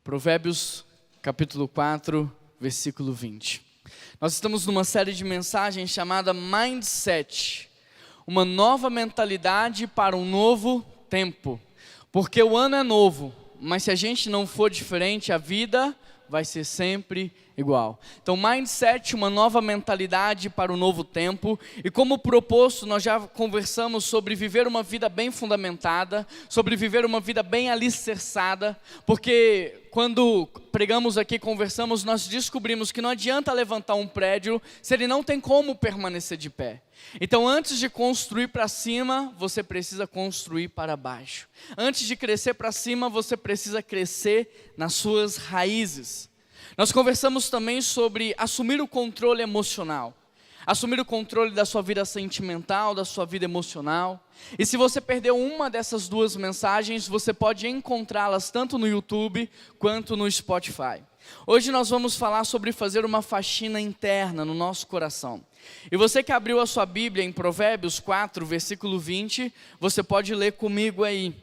Provérbios capítulo 4, versículo 20. Nós estamos numa série de mensagens chamada Mindset, uma nova mentalidade para um novo tempo. Porque o ano é novo, mas se a gente não for diferente, a vida vai ser sempre igual. Então, Mindset, uma nova mentalidade para o novo tempo. E como proposto, nós já conversamos sobre viver uma vida bem fundamentada, sobre viver uma vida bem alicerçada, porque quando pregamos aqui, conversamos, nós descobrimos que não adianta levantar um prédio se ele não tem como permanecer de pé. Então, antes de construir para cima, você precisa construir para baixo. Antes de crescer para cima, você precisa crescer nas suas raízes. Nós conversamos também sobre assumir o controle emocional. Assumir o controle da sua vida sentimental, da sua vida emocional. E se você perdeu uma dessas duas mensagens, você pode encontrá-las tanto no YouTube quanto no Spotify. Hoje nós vamos falar sobre fazer uma faxina interna no nosso coração. E você que abriu a sua Bíblia em Provérbios 4, versículo 20, você pode ler comigo aí.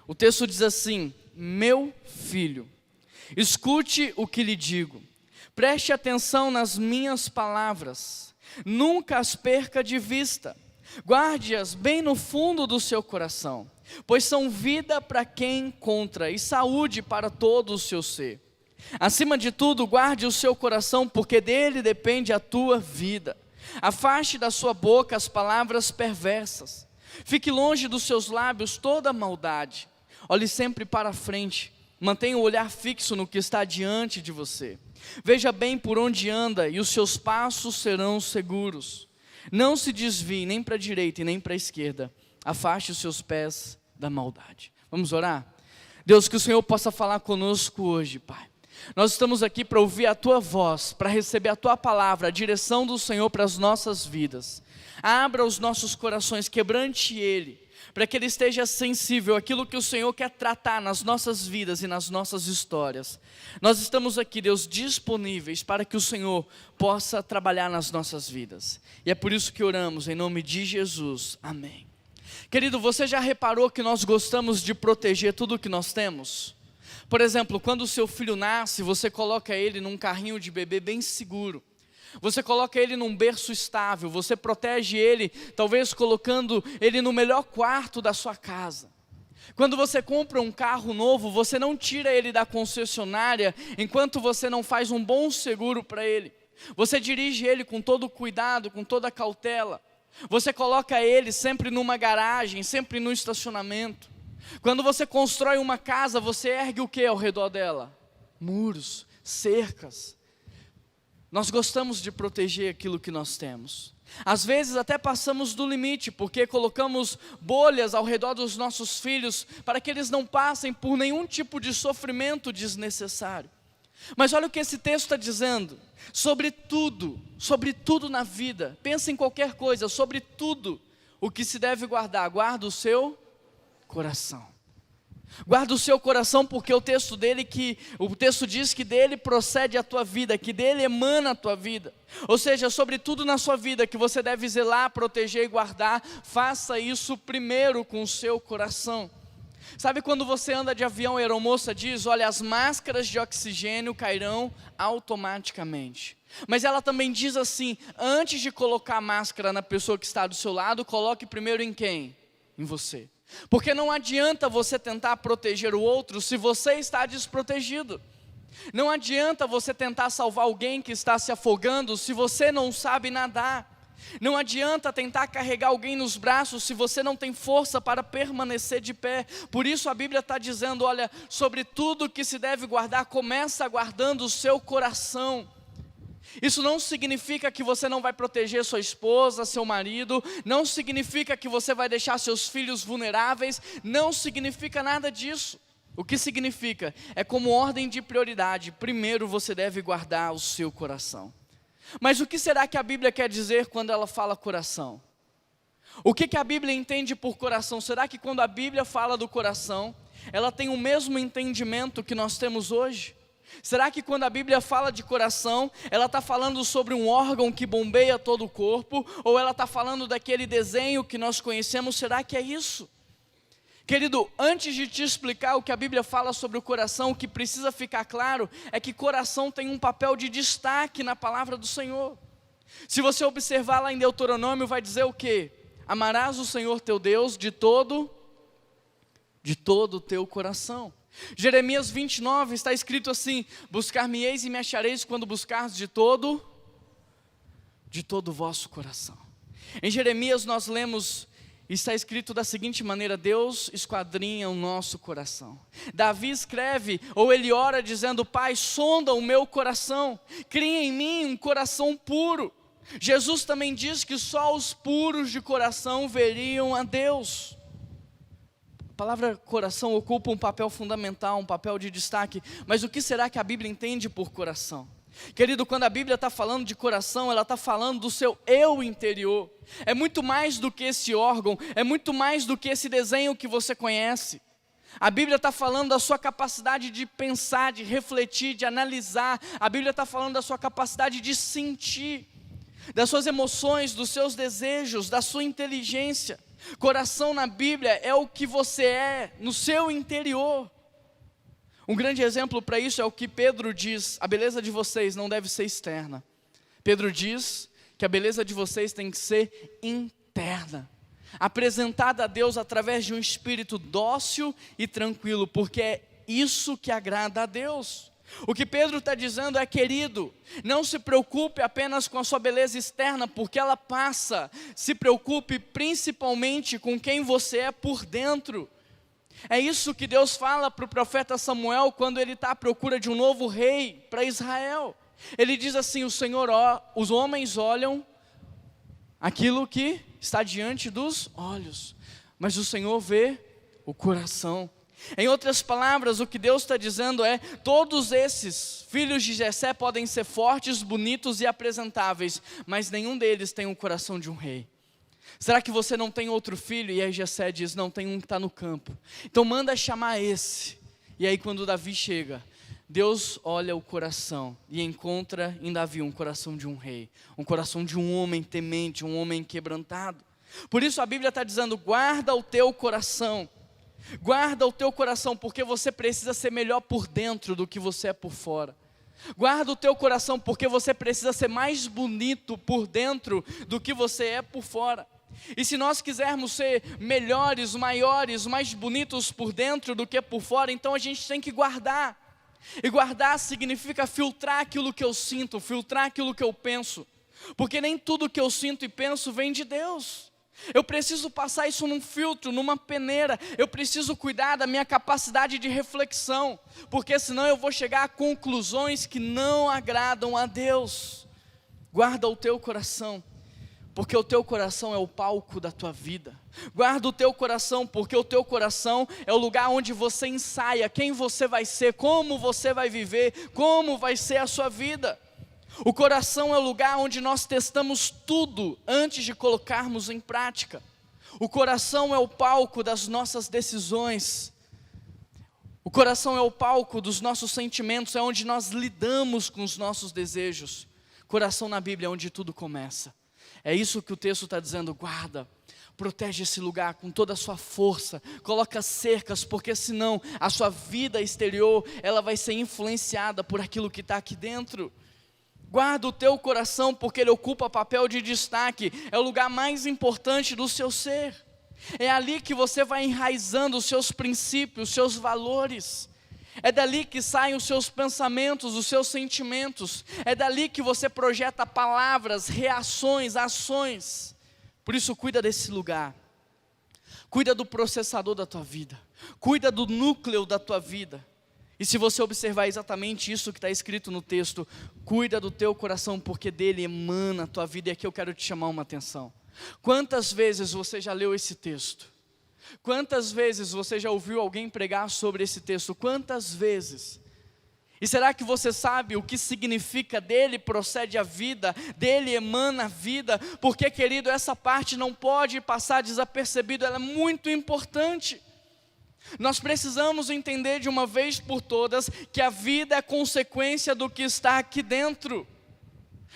O texto diz assim: meu filho, escute o que lhe digo, preste atenção nas minhas palavras, nunca as perca de vista, guarde-as bem no fundo do seu coração, pois são vida para quem encontra e saúde para todo o seu ser. Acima de tudo, guarde o seu coração, porque dele depende a tua vida. Afaste da sua boca as palavras perversas, fique longe dos seus lábios toda maldade. Olhe sempre para frente, mantenha o olhar fixo no que está diante de você. Veja bem por onde anda e os seus passos serão seguros. Não se desvie nem para a direita e nem para a esquerda. Afaste os seus pés da maldade. Vamos orar? Deus, que o Senhor possa falar conosco hoje, Pai. Nós estamos aqui para ouvir a Tua voz, para receber a Tua palavra, a direção do Senhor para as nossas vidas. Abra os nossos corações, quebrante Ele, para que Ele esteja sensível àquilo que o Senhor quer tratar nas nossas vidas e nas nossas histórias. Nós estamos aqui, Deus, disponíveis para que o Senhor possa trabalhar nas nossas vidas. E é por isso que oramos, em nome de Jesus. Amém. Querido, você já reparou que nós gostamos de proteger tudo o que nós temos? Por exemplo, quando o seu filho nasce, você coloca ele num carrinho de bebê bem seguro. Você coloca ele num berço estável, você protege ele, talvez colocando ele no melhor quarto da sua casa. Quando você compra um carro novo, você não tira ele da concessionária enquanto você não faz um bom seguro para ele. Você dirige ele com todo cuidado, com toda cautela. Você coloca ele sempre numa garagem, sempre no estacionamento. Quando você constrói uma casa, você ergue o que ao redor dela? Muros, cercas. Nós gostamos de proteger aquilo que nós temos. Às vezes até passamos do limite, porque colocamos bolhas ao redor dos nossos filhos, para que eles não passem por nenhum tipo de sofrimento desnecessário. Mas olha o que esse texto está dizendo, sobre tudo na vida, pensa em qualquer coisa, sobre tudo o que se deve guardar, guarda o seu coração. Guarda o seu coração, porque o texto diz que dele procede a tua vida, que dele emana a tua vida. Ou seja, sobre tudo na sua vida que você deve zelar, proteger e guardar, faça isso primeiro com o seu coração. Sabe quando você anda de avião, a aeromoça diz, olha, as máscaras de oxigênio cairão automaticamente. Mas ela também diz assim, antes de colocar a máscara na pessoa que está do seu lado, coloque primeiro em quem? Em você. Porque não adianta você tentar proteger o outro se você está desprotegido. Não adianta você tentar salvar alguém que está se afogando se você não sabe nadar. Não adianta tentar carregar alguém nos braços se você não tem força para permanecer de pé. Por isso a Bíblia está dizendo, olha, sobre tudo que se deve guardar, começa guardando o seu coração. Isso não significa que você não vai proteger sua esposa, seu marido, não significa que você vai deixar seus filhos vulneráveis, não significa nada disso. O que significa? É como ordem de prioridade, primeiro você deve guardar o seu coração. Mas o que será que a Bíblia quer dizer quando ela fala coração? O que a Bíblia entende por coração? Será que quando a Bíblia fala do coração, ela tem o mesmo entendimento que nós temos hoje? Será que quando a Bíblia fala de coração, ela está falando sobre um órgão que bombeia todo o corpo? Ou ela está falando daquele desenho que nós conhecemos? Será que é isso? Querido, antes de te explicar o que a Bíblia fala sobre o coração, o que precisa ficar claro é que coração tem um papel de destaque na palavra do Senhor. Se você observar lá em Deuteronômio, vai dizer o quê? Amarás o Senhor teu Deus de todo o teu coração. Jeremias 29 está escrito assim: buscar-me-eis e me achareis quando buscardes de todo o vosso coração. Em Jeremias nós lemos, está escrito da seguinte maneira: Deus esquadrinha o nosso coração. Davi escreve, ou ele ora dizendo: Pai, sonda o meu coração, cria em mim um coração puro. Jesus também diz que só os puros de coração veriam a Deus. A palavra coração ocupa um papel fundamental, um papel de destaque. Mas o que será que a Bíblia entende por coração? Querido, quando a Bíblia está falando de coração, ela está falando do seu eu interior. É muito mais do que esse órgão, é muito mais do que esse desenho que você conhece. A Bíblia está falando da sua capacidade de pensar, de refletir, de analisar. A Bíblia está falando da sua capacidade de sentir, das suas emoções, dos seus desejos, da sua inteligência. Coração na Bíblia é o que você é no seu interior. Um grande exemplo para isso é o que Pedro diz: a beleza de vocês não deve ser externa. Pedro diz que a beleza de vocês tem que ser interna, apresentada a Deus através de um espírito dócil e tranquilo, porque é isso que agrada a Deus. O que Pedro está dizendo é: querido, não se preocupe apenas com a sua beleza externa, porque ela passa. Se preocupe principalmente com quem você é por dentro. É isso que Deus fala para o profeta Samuel quando ele está à procura de um novo rei para Israel. Ele diz assim: os homens olham aquilo que está diante dos olhos, mas o Senhor vê o coração. Em outras palavras, o que Deus está dizendo é: todos esses filhos de Jessé podem ser fortes, bonitos e apresentáveis, mas nenhum deles tem o coração de um rei. Será que você não tem outro filho? E aí Jessé diz: não, tem um que está no campo. Então manda chamar esse. E aí quando Davi chega, Deus olha o coração e encontra em Davi um coração de um rei, um coração de um homem temente, um homem quebrantado. Por isso a Bíblia está dizendo: guarda o teu coração. Guarda o teu coração, porque você precisa ser melhor por dentro do que você é por fora. Guarda o teu coração, porque você precisa ser mais bonito por dentro do que você é por fora. E se nós quisermos ser melhores, maiores, mais bonitos por dentro do que por fora, então a gente tem que guardar. E guardar significa filtrar aquilo que eu sinto, filtrar aquilo que eu penso. Porque nem tudo que eu sinto e penso vem de Deus. Eu preciso passar isso num filtro, numa peneira. Eu preciso cuidar da minha capacidade de reflexão, porque senão eu vou chegar a conclusões que não agradam a Deus. Guarda o teu coração, porque o teu coração é o palco da tua vida. Guarda o teu coração, porque o teu coração é o lugar onde você ensaia quem você vai ser, como você vai viver, como vai ser a sua vida. O coração é o lugar onde nós testamos tudo antes de colocarmos em prática. O coração é o palco das nossas decisões. O coração é o palco dos nossos sentimentos, é onde nós lidamos com os nossos desejos. Coração na Bíblia é onde tudo começa. É isso que o texto está dizendo: guarda, protege esse lugar com toda a sua força, coloca cercas, porque senão a sua vida exterior, ela vai ser influenciada por aquilo que está aqui dentro. Guarda o teu coração, porque ele ocupa papel de destaque, é o lugar mais importante do seu ser. É ali que você vai enraizando os seus princípios, os seus valores. É dali que saem os seus pensamentos, os seus sentimentos. É dali que você projeta palavras, reações, ações. Por isso cuida desse lugar. Cuida do processador da tua vida. Cuida do núcleo da tua vida. E se você observar exatamente isso que está escrito no texto: cuida do teu coração, porque dele emana a tua vida. E aqui eu quero te chamar uma atenção. Quantas vezes você já leu esse texto? Quantas vezes você já ouviu alguém pregar sobre esse texto? Quantas vezes? E será que você sabe o que significa dele procede a vida, dele emana a vida? Porque, querido, essa parte não pode passar desapercebido, ela é muito importante. Nós precisamos entender de uma vez por todas que a vida é consequência do que está aqui dentro.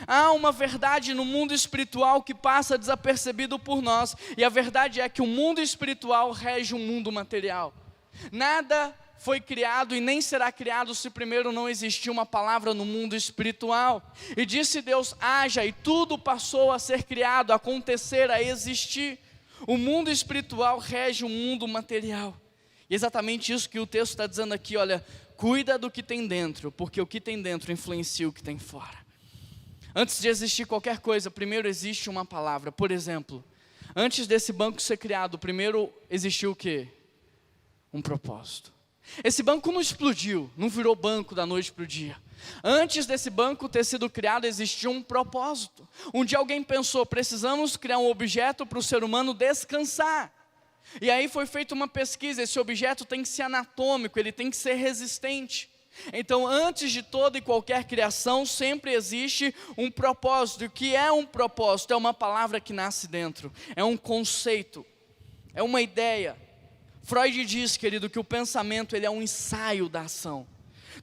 Há uma verdade no mundo espiritual que passa desapercebido por nós, e a verdade é que o mundo espiritual rege o mundo material. Nada foi criado e nem será criado se primeiro não existir uma palavra no mundo espiritual. E disse Deus, haja, e tudo passou a ser criado, a acontecer, a existir. O mundo espiritual rege o mundo material. E exatamente isso que o texto está dizendo aqui, olha, cuida do que tem dentro, porque o que tem dentro influencia o que tem fora. Antes de existir qualquer coisa, primeiro existe uma palavra. Por exemplo, antes desse banco ser criado, primeiro existiu o quê? Um propósito. Esse banco não explodiu, não virou banco da noite para o dia. Antes desse banco ter sido criado, existia um propósito. Um dia alguém pensou, precisamos criar um objeto para o ser humano descansar. E aí foi feita uma pesquisa, esse objeto tem que ser anatômico, ele tem que ser resistente. Então, antes de toda e qualquer criação, sempre existe um propósito. E o que é um propósito? É uma palavra que nasce dentro, é um conceito, é uma ideia. Freud diz, querido, que o pensamento ele é um ensaio da ação.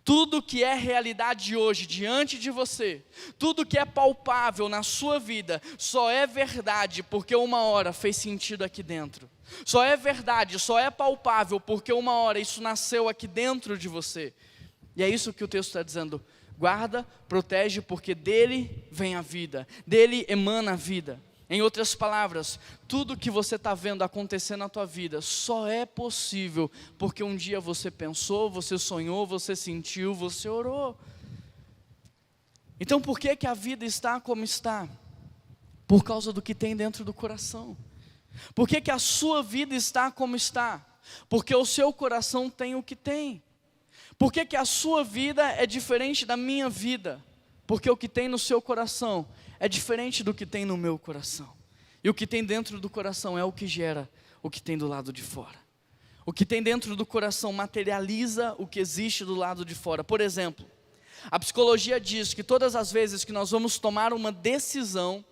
Tudo que é realidade hoje diante de você, tudo que é palpável na sua vida, só é verdade porque uma hora fez sentido aqui dentro. Só é verdade, só é palpável porque uma hora isso nasceu aqui dentro de você. E é isso que o texto está dizendo, guarda, protege, porque dele vem a vida, dele emana a vida. Em outras palavras, tudo que você está vendo acontecer na tua vida só é possível porque um dia você pensou, você sonhou, você sentiu, você orou. Então por que a vida está como está? Por causa do que tem dentro do coração. Por que a sua vida está como está? Porque o seu coração tem o que tem. Por que a sua vida é diferente da minha vida? Porque o que tem no seu coração é diferente do que tem no meu coração. E o que tem dentro do coração é o que gera o que tem do lado de fora. O que tem dentro do coração materializa o que existe do lado de fora. Por exemplo, a psicologia diz que todas as vezes que nós vamos tomar uma decisão,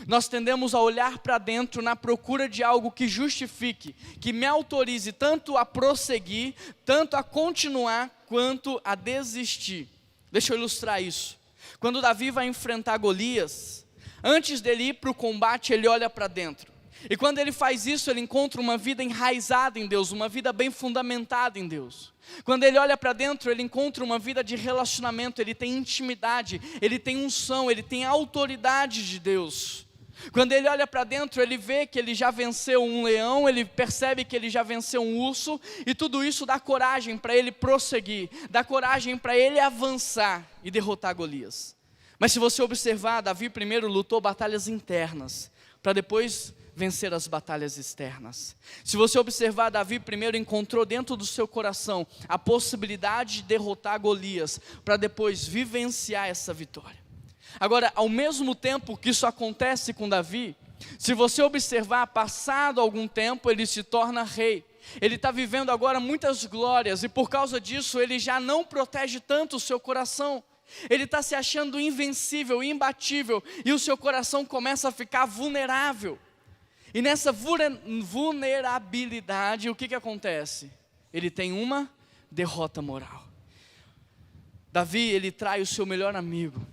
nós tendemos a olhar para dentro na procura de algo que justifique, que me autorize tanto a prosseguir, tanto a continuar, quanto a desistir. Deixa eu ilustrar isso. Quando Davi vai enfrentar Golias, antes dele ir para o combate, ele olha para dentro. E quando ele faz isso, ele encontra uma vida enraizada em Deus, uma vida bem fundamentada em Deus. Quando ele olha para dentro, ele encontra uma vida de relacionamento, ele tem intimidade, ele tem unção, ele tem autoridade de Deus. Quando ele olha para dentro, ele vê que ele já venceu um leão, ele percebe que ele já venceu um urso, e tudo isso dá coragem para ele prosseguir, dá coragem para ele avançar e derrotar Golias. Mas se você observar, Davi primeiro lutou batalhas internas, para depois vencer as batalhas externas. Se você observar, Davi primeiro encontrou dentro do seu coração a possibilidade de derrotar Golias, para depois vivenciar essa vitória. Agora, ao mesmo tempo que isso acontece com Davi, se você observar, passado algum tempo, ele se torna rei. Ele está vivendo agora muitas glórias, e por causa disso, ele já não protege tanto o seu coração. Ele está se achando invencível, imbatível, e o seu coração começa a ficar vulnerável. E nessa vulnerabilidade, o que acontece? Ele tem uma derrota moral. Davi, ele trai o seu melhor amigo.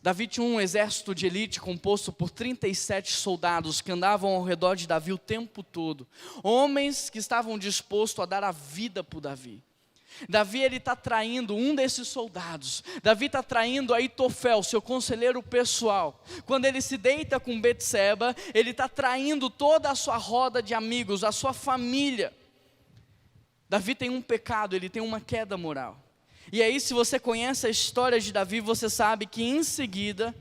Davi tinha um exército de elite composto por 37 soldados que andavam ao redor de Davi o tempo todo. Homens que estavam dispostos a dar a vida por Davi. Davi, ele está traindo um desses soldados. Davi está traindo Aitofel, seu conselheiro pessoal. Quando ele se deita com Betseba, ele está traindo toda a sua roda de amigos, a sua família. Davi tem um pecado, ele tem uma queda moral. E aí, se você conhece a história de Davi, você sabe que em seguida,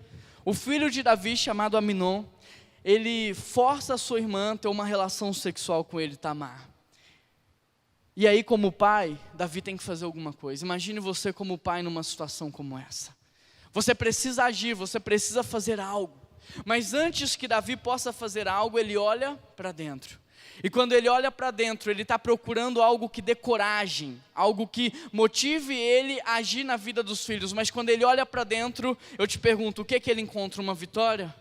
o filho de Davi, chamado Aminon, ele força a sua irmã a ter uma relação sexual com ele, Tamar. E aí, como pai, Davi tem que fazer alguma coisa. Imagine você como pai numa situação como essa. Você precisa agir, você precisa fazer algo. Mas antes que Davi possa fazer algo, ele olha para dentro. E quando ele olha para dentro, ele está procurando algo que dê coragem, algo que motive ele a agir na vida dos filhos. Mas quando ele olha para dentro, eu te pergunto, o que ele encontra? Uma vitória?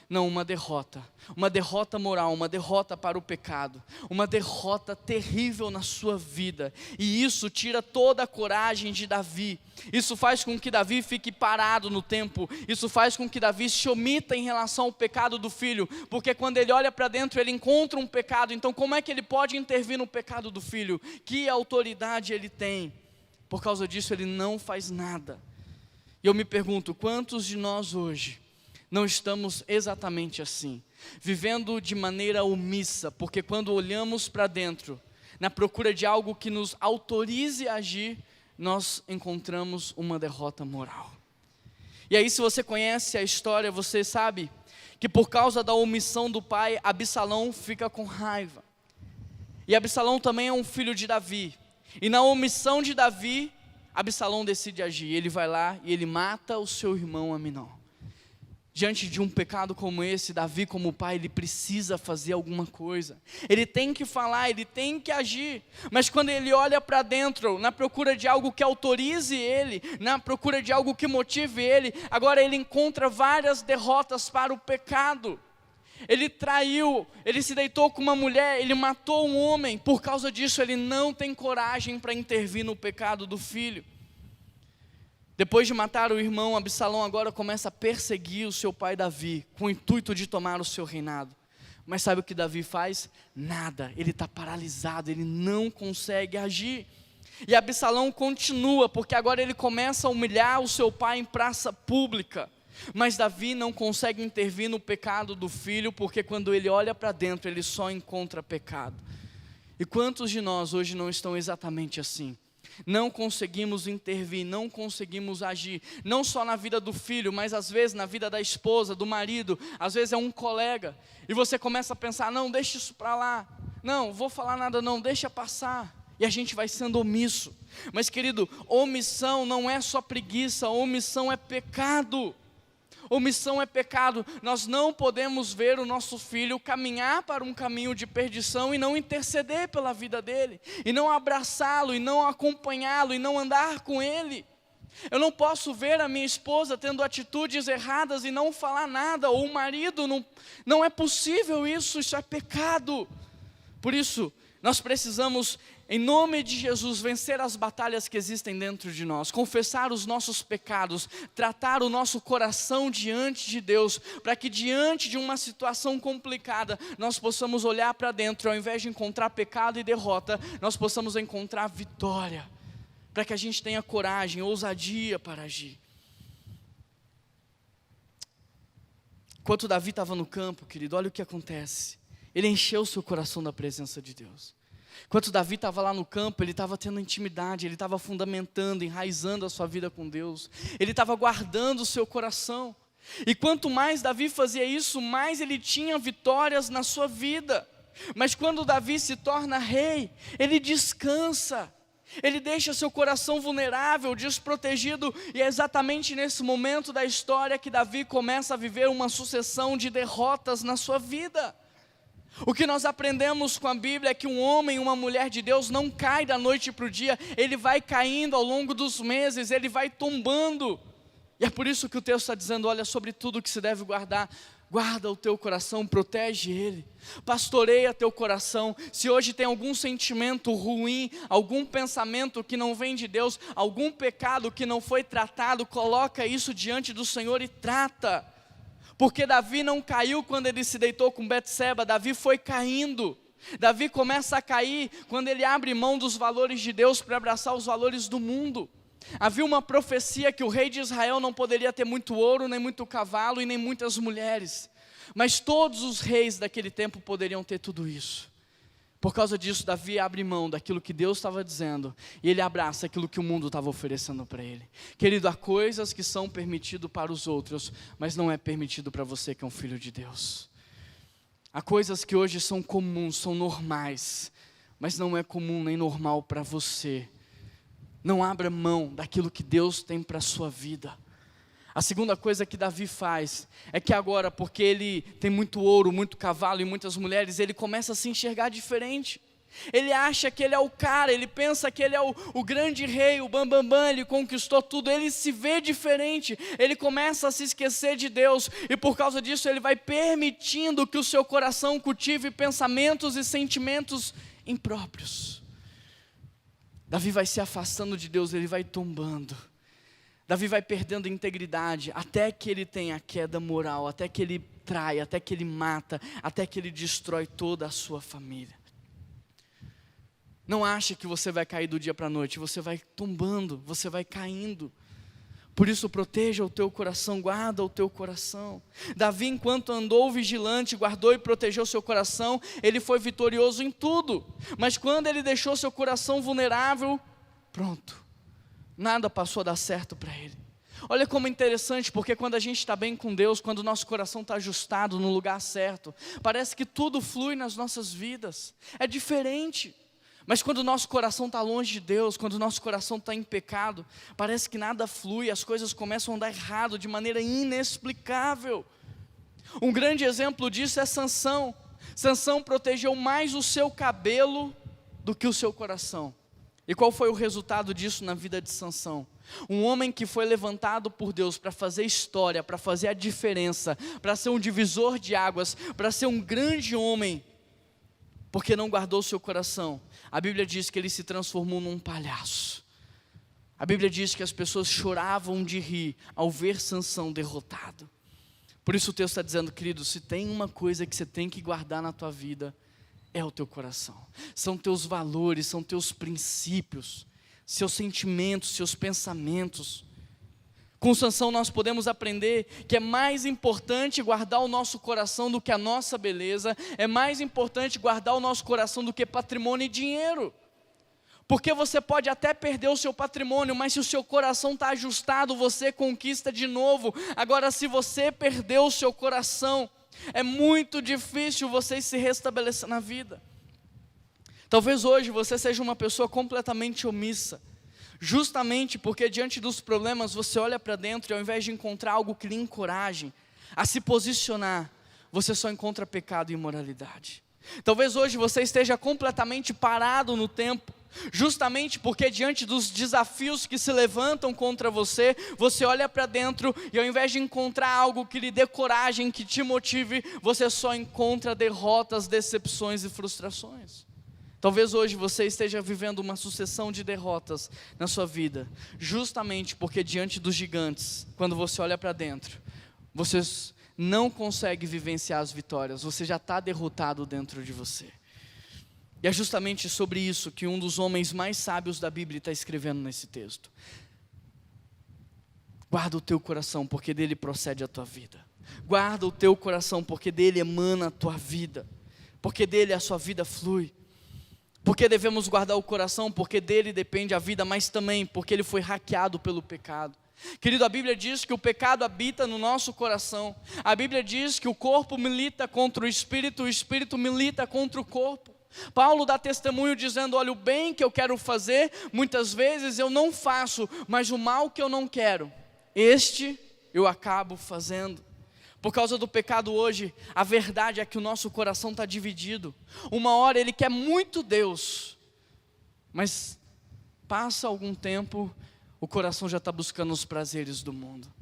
Não, uma derrota moral, uma derrota para o pecado, uma derrota terrível na sua vida, e isso tira toda a coragem de Davi, isso faz com que Davi fique parado no tempo, isso faz com que Davi se omita em relação ao pecado do filho, porque quando ele olha para dentro ele encontra um pecado, então como é que ele pode intervir no pecado do filho? Que autoridade ele tem? Por causa disso ele não faz nada. E eu me pergunto, quantos de nós hoje não estamos exatamente assim, vivendo de maneira omissa, porque quando olhamos para dentro, na procura de algo que nos autorize a agir, nós encontramos uma derrota moral. E aí, se você conhece a história, você sabe que por causa da omissão do pai, Absalão fica com raiva. E Absalão também é um filho de Davi, e na omissão de Davi, Absalão decide agir, ele vai lá e ele mata o seu irmão Aminon. Diante de um pecado como esse, Davi como pai, ele precisa fazer alguma coisa, ele tem que falar, ele tem que agir, mas quando ele olha para dentro, na procura de algo que autorize ele, na procura de algo que motive ele, agora ele encontra várias derrotas para o pecado. Ele traiu, ele se deitou com uma mulher, ele matou um homem, por causa disso ele não tem coragem para intervir no pecado do filho. Depois de matar o irmão, Absalão agora começa a perseguir o seu pai Davi, com o intuito de tomar o seu reinado. Mas sabe o que Davi faz? Nada, ele está paralisado, ele não consegue agir. E Absalão continua, porque agora ele começa a humilhar o seu pai em praça pública. Mas Davi não consegue intervir no pecado do filho, porque quando ele olha para dentro, ele só encontra pecado. E quantos de nós hoje não estão exatamente assim? Não conseguimos intervir, não conseguimos agir, não só na vida do filho, mas às vezes na vida da esposa, do marido, às vezes é um colega, e você começa a pensar, não, deixa isso para lá, não, vou falar nada não, deixa passar, e a gente vai sendo omisso. Mas querido, omissão não é só preguiça, omissão é pecado. Omissão é pecado, nós não podemos ver o nosso filho caminhar para um caminho de perdição e não interceder pela vida dele, e não abraçá-lo, e não acompanhá-lo, e não andar com ele. Eu não posso ver a minha esposa tendo atitudes erradas e não falar nada, ou o marido, não é possível isso é pecado. Por isso, nós precisamos, em nome de Jesus, vencer as batalhas que existem dentro de nós, confessar os nossos pecados, tratar o nosso coração diante de Deus, para que diante de uma situação complicada, nós possamos olhar para dentro, ao invés de encontrar pecado e derrota, nós possamos encontrar vitória, para que a gente tenha coragem, ousadia para agir. Enquanto Davi estava no campo, querido, olha o que acontece. Ele encheu seu coração da presença de Deus. Enquanto Davi estava lá no campo, ele estava tendo intimidade, ele estava fundamentando, enraizando a sua vida com Deus. Ele estava guardando o seu coração. E quanto mais Davi fazia isso, mais ele tinha vitórias na sua vida. Mas quando Davi se torna rei, ele descansa. Ele deixa seu coração vulnerável, desprotegido, e é exatamente nesse momento da história que Davi começa a viver uma sucessão de derrotas na sua vida. O que nós aprendemos com a Bíblia é que um homem e uma mulher de Deus não cai da noite para o dia, ele vai caindo ao longo dos meses, ele vai tombando. E é por isso que o texto está dizendo, olha, sobre tudo que se deve guardar, guarda o teu coração, protege ele, pastoreia teu coração. Se hoje tem algum sentimento ruim, algum pensamento que não vem de Deus, algum pecado que não foi tratado, coloca isso diante do Senhor e trata. Porque Davi não caiu quando ele se deitou com Betseba, Davi foi caindo. Davi começa a cair quando ele abre mão dos valores de Deus para abraçar os valores do mundo. Havia uma profecia que o rei de Israel não poderia ter muito ouro, nem muito cavalo e nem muitas mulheres. Mas todos os reis daquele tempo poderiam ter tudo isso. Por causa disso, Davi abre mão daquilo que Deus estava dizendo, e ele abraça aquilo que o mundo estava oferecendo para ele. Querido, há coisas que são permitidas para os outros, mas não é permitido para você que é um filho de Deus. Há coisas que hoje são comuns, são normais, mas não é comum nem normal para você. Não abra mão daquilo que Deus tem para a sua vida. A segunda coisa que Davi faz é que agora, porque ele tem muito ouro, muito cavalo e muitas mulheres, ele começa a se enxergar diferente. Ele acha que ele é o cara, ele pensa que ele é o grande rei, o bambambam, ele conquistou tudo, ele se vê diferente, ele começa a se esquecer de Deus, e por causa disso ele vai permitindo que o seu coração cultive pensamentos e sentimentos impróprios. Davi vai se afastando de Deus, ele vai tombando. Davi vai perdendo integridade, até que ele tenha queda moral, até que ele trai, até que ele mata, até que ele destrói toda a sua família. Não ache que você vai cair do dia para a noite, você vai tombando, você vai caindo. Por isso proteja o teu coração, guarda o teu coração. Davi, enquanto andou vigilante, guardou e protegeu o seu coração, ele foi vitorioso em tudo. Mas quando ele deixou seu coração vulnerável, pronto, nada passou a dar certo para ele. Olha como é interessante, porque quando a gente está bem com Deus, quando o nosso coração está ajustado no lugar certo, parece que tudo flui nas nossas vidas, é diferente. Mas quando o nosso coração está longe de Deus, quando o nosso coração está em pecado, parece que nada flui, as coisas começam a andar errado de maneira inexplicável. Um grande exemplo disso é Sansão. Sansão protegeu mais o seu cabelo do que o seu coração. E qual foi o resultado disso na vida de Sansão? Um homem que foi levantado por Deus para fazer história, para fazer a diferença, para ser um divisor de águas, para ser um grande homem, porque não guardou o seu coração. A Bíblia diz que ele se transformou num palhaço. A Bíblia diz que as pessoas choravam de rir ao ver Sansão derrotado. Por isso o texto está dizendo, querido, se tem uma coisa que você tem que guardar na tua vida, é o teu coração. São teus valores, são teus princípios, seus sentimentos, seus pensamentos. Com Sansão nós podemos aprender que é mais importante guardar o nosso coração do que a nossa beleza, é mais importante guardar o nosso coração do que patrimônio e dinheiro. Porque você pode até perder o seu patrimônio, mas se o seu coração está ajustado, você conquista de novo. Agora, se você perdeu o seu coração, é muito difícil você se restabelecer na vida. Talvez hoje você seja uma pessoa completamente omissa, justamente porque diante dos problemas você olha para dentro e ao invés de encontrar algo que lhe encoraje a se posicionar, você só encontra pecado e imoralidade. Talvez hoje você esteja completamente parado no tempo, justamente porque diante dos desafios que se levantam contra você, você olha para dentro e ao invés de encontrar algo que lhe dê coragem, que te motive, você só encontra derrotas, decepções e frustrações. Talvez hoje você esteja vivendo uma sucessão de derrotas na sua vida, justamente porque diante dos gigantes, quando você olha para dentro, você não consegue vivenciar as vitórias, você já está derrotado dentro de você. E é justamente sobre isso que um dos homens mais sábios da Bíblia está escrevendo nesse texto. Guarda o teu coração, porque dele procede a tua vida. Guarda o teu coração, porque dele emana a tua vida, porque dele a sua vida flui. Porque devemos guardar o coração, porque dele depende a vida, mas também porque ele foi hackeado pelo pecado. Querido, a Bíblia diz que o pecado habita no nosso coração. A Bíblia diz que o corpo milita contra o espírito milita contra o corpo. Paulo dá testemunho dizendo, olha, o bem que eu quero fazer, muitas vezes eu não faço, mas o mal que eu não quero, este eu acabo fazendo. Por causa do pecado hoje, a verdade é que o nosso coração está dividido. Uma hora ele quer muito Deus, mas passa algum tempo, o coração já está buscando os prazeres do mundo.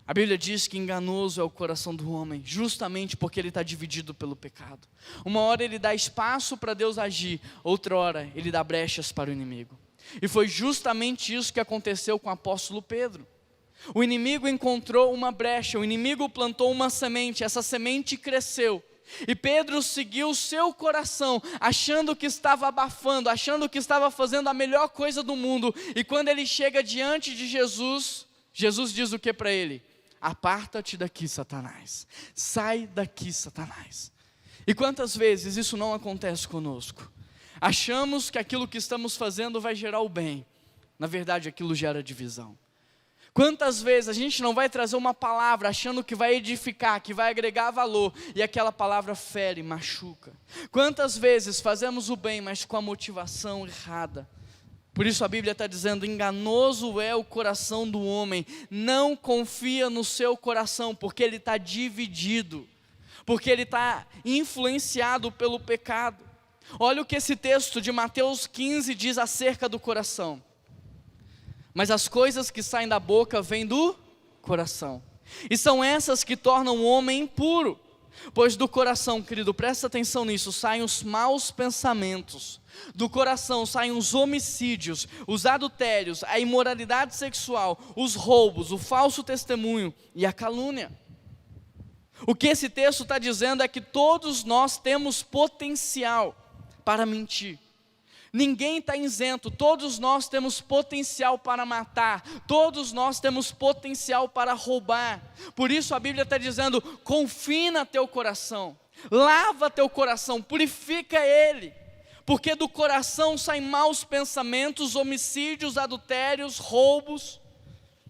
A Bíblia diz que enganoso é o coração do homem, justamente porque ele está dividido pelo pecado. Uma hora ele dá espaço para Deus agir, outra hora ele dá brechas para o inimigo. E foi justamente isso que aconteceu com o apóstolo Pedro. O inimigo encontrou uma brecha, o inimigo plantou uma semente, essa semente cresceu. E Pedro seguiu o seu coração, achando que estava abafando, achando que estava fazendo a melhor coisa do mundo. E quando ele chega diante de Jesus, Jesus diz o que para ele? Aparta-te daqui, Satanás. Sai daqui, Satanás. E quantas vezes isso não acontece conosco? Achamos que aquilo que estamos fazendo vai gerar o bem. Na verdade, aquilo gera divisão. Quantas vezes a gente não vai trazer uma palavra achando que vai edificar, que vai agregar valor, e aquela palavra fere, machuca. Quantas vezes fazemos o bem, mas com a motivação errada. Por isso a Bíblia está dizendo, enganoso é o coração do homem, não confia no seu coração, porque ele está dividido, porque ele está influenciado pelo pecado. Olha o que esse texto de Mateus 15 diz acerca do coração. Mas as coisas que saem da boca vêm do coração, e são essas que tornam o homem impuro. Pois do coração, querido, presta atenção nisso, saem os maus pensamentos, do coração saem os homicídios, os adultérios, a imoralidade sexual, os roubos, o falso testemunho e a calúnia. O que esse texto está dizendo é que todos nós temos potencial para mentir. Ninguém está isento, todos nós temos potencial para matar, todos nós temos potencial para roubar. Por isso a Bíblia está dizendo: confina teu coração, lava teu coração, purifica ele, porque do coração saem maus pensamentos, homicídios, adultérios, roubos.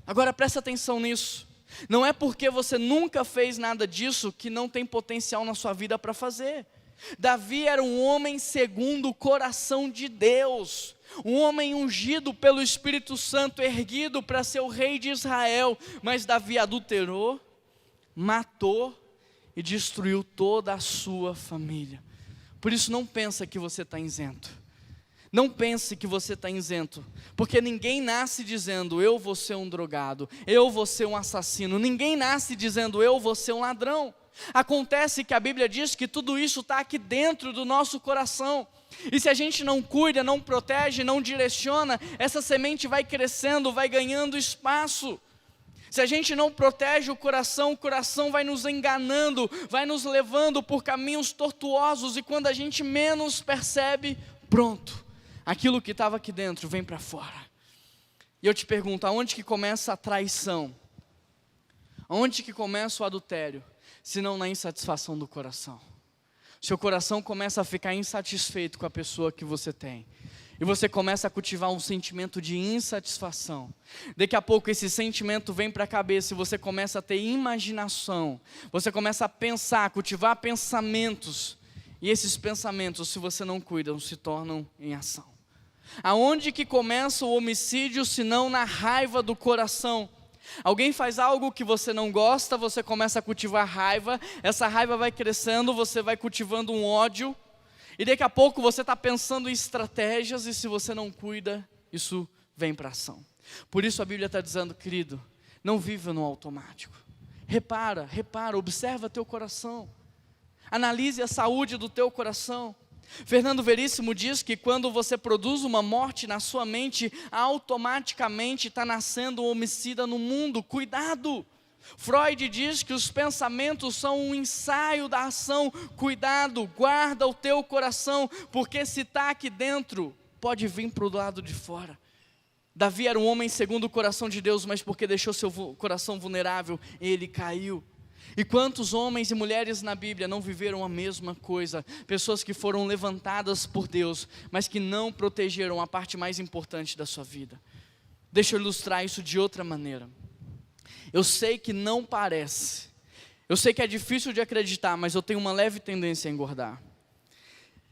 Agora presta atenção nisso, não é porque você nunca fez nada disso que não tem potencial na sua vida para fazer. Davi era um homem segundo o coração de Deus, um homem ungido pelo Espírito Santo, erguido para ser o rei de Israel, mas Davi adulterou, matou e destruiu toda a sua família. Por isso não pensa que você está isento, não pense que você está isento, porque ninguém nasce dizendo: eu vou ser um drogado, eu vou ser um assassino, ninguém nasce dizendo: eu vou ser um ladrão. Acontece que a Bíblia diz que tudo isso está aqui dentro do nosso coração, e se a gente não cuida, não protege, não direciona, essa semente vai crescendo, vai ganhando espaço. Se a gente não protege o coração vai nos enganando, vai nos levando por caminhos tortuosos, e quando a gente menos percebe, pronto, aquilo que estava aqui dentro vem para fora. E eu te pergunto, aonde que começa a traição? Aonde que começa o adultério? Senão na insatisfação do coração. Seu coração começa a ficar insatisfeito com a pessoa que você tem, e você começa a cultivar um sentimento de insatisfação. Daqui a pouco esse sentimento vem para a cabeça, e você começa a ter imaginação, você começa a pensar, cultivar pensamentos, e esses pensamentos, se você não cuida, se tornam em ação. Aonde que começa o homicídio, senão na raiva do coração? Alguém faz algo que você não gosta, você começa a cultivar raiva, essa raiva vai crescendo, você vai cultivando um ódio, e daqui a pouco você está pensando em estratégias, e se você não cuida, isso vem para ação. Por isso a Bíblia está dizendo: querido, não viva no automático, repara, observa teu coração, analise a saúde do teu coração. Fernando Veríssimo diz que quando você produz uma morte na sua mente, automaticamente está nascendo um homicida no mundo. Cuidado! Freud diz que os pensamentos são um ensaio da ação. Cuidado, guarda o teu coração, porque se está aqui dentro, pode vir para o lado de fora. Davi era um homem segundo o coração de Deus, mas porque deixou seu coração vulnerável, ele caiu. E quantos homens e mulheres na Bíblia não viveram a mesma coisa? Pessoas que foram levantadas por Deus, mas que não protegeram a parte mais importante da sua vida. Deixa eu ilustrar isso de outra maneira. Eu sei que não parece, eu sei que é difícil de acreditar, mas eu tenho uma leve tendência a engordar.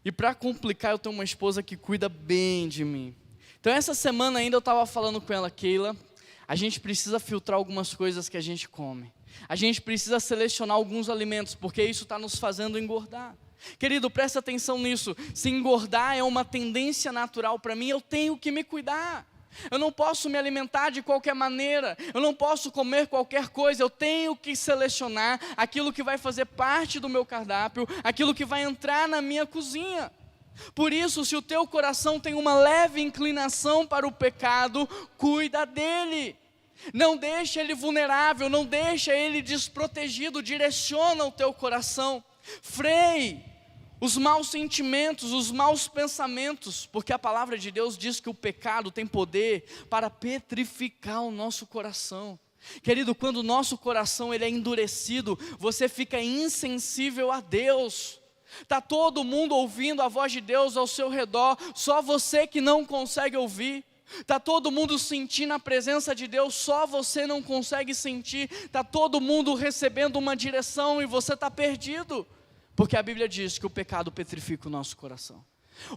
E para complicar, eu tenho uma esposa que cuida bem de mim. Então essa semana ainda eu estava falando com ela: Keila, a gente precisa filtrar algumas coisas que a gente come. A gente precisa selecionar alguns alimentos, porque isso está nos fazendo engordar. Querido, presta atenção nisso. Se engordar é uma tendência natural para mim, eu tenho que me cuidar. Eu não posso me alimentar de qualquer maneira, eu não posso comer qualquer coisa, eu tenho que selecionar aquilo que vai fazer parte do meu cardápio, aquilo que vai entrar na minha cozinha. Por isso, se o teu coração tem uma leve inclinação para o pecado, cuida dele. Não deixa ele vulnerável, não deixa ele desprotegido, direciona o teu coração. Freie os maus sentimentos, os maus pensamentos, porque a palavra de Deus diz que o pecado tem poder para petrificar o nosso coração. Querido, quando o nosso coração ele é endurecido, você fica insensível a Deus. Está todo mundo ouvindo a voz de Deus ao seu redor, só você que não consegue ouvir. Está todo mundo sentindo a presença de Deus, só você não consegue sentir. Está todo mundo recebendo uma direção e você está perdido. Porque a Bíblia diz que o pecado petrifica o nosso coração.